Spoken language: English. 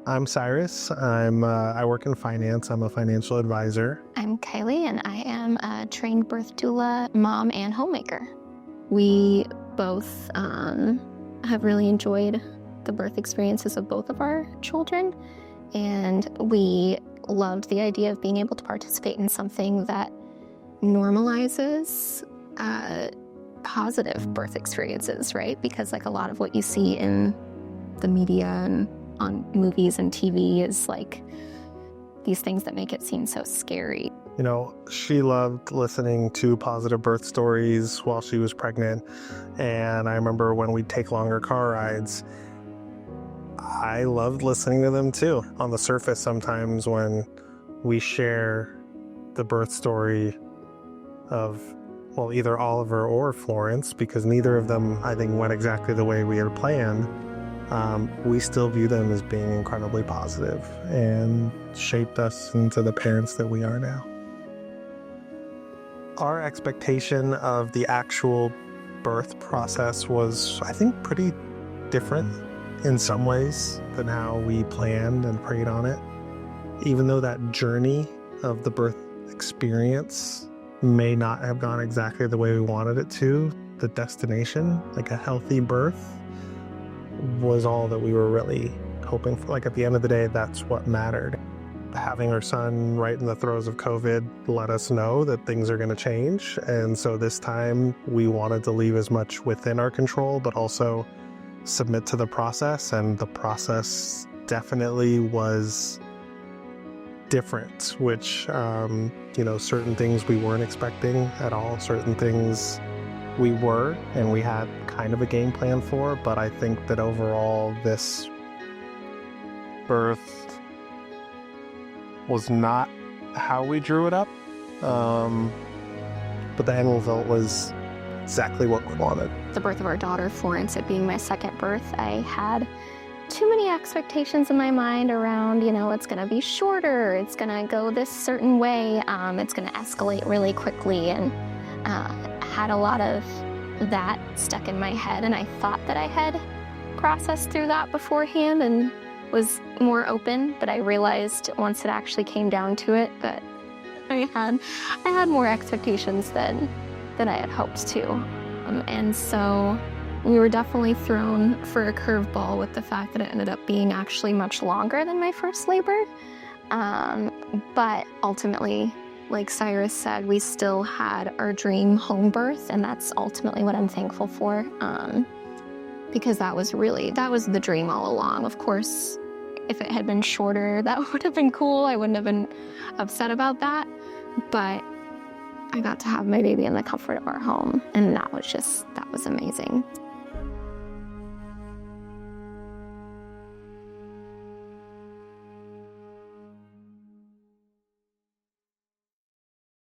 I'm Cyrus. I work in finance. I'm a financial advisor. I'm Kylie, and I am a trained birth doula, mom, and homemaker. We both have really enjoyed the birth experiences of both of our children, and we loved the idea of being able to participate in something that normalizes positive birth experiences, right? Because like a lot of what you see in the media and on movies and TV is like these things that make it seem so scary. You know, she loved listening to positive birth stories while she was pregnant. And I remember when we'd take longer car rides, I loved listening to them too. On the surface, sometimes when we share the birth story of, well, either Oliver or Florence, because neither of them, I think, went exactly the way we had planned, we still view them as being incredibly positive and shaped us into the parents that we are now. Our expectation of the actual birth process was, I think, pretty different in some ways than how we planned and prayed on it. Even though that journey of the birth experience may not have gone exactly the way we wanted it to, the destination, like a healthy birth, was all that we were really hoping for. Like at the end of the day, that's what mattered. Having our son right in the throes of COVID let us know that things are going to change. And so this time we wanted to leave as much within our control, but also submit to the process. And the process definitely was different, which, certain things we weren't expecting at all, certain things we were, and we had kind of a game plan for, but I think that overall this birth was not how we drew it up, but the end result was exactly what we wanted. The birth of our daughter, Florence, it being my second birth, I had too many expectations in my mind around, it's going to be shorter, it's going to go this certain way, it's going to escalate really quickly, and had a lot of that stuck in my head, and I thought that I had processed through that beforehand and was more open, but I realized once it actually came down to it that I had more expectations than I had hoped to, and so we were definitely thrown for a curveball with the fact that it ended up being actually much longer than my first labor, but ultimately, like Cyrus said, we still had our dream home birth, and that's ultimately what I'm thankful for, because that was the dream all along. Of course, if it had been shorter, that would have been cool. I wouldn't have been upset about that, but I got to have my baby in the comfort of our home, and that was amazing.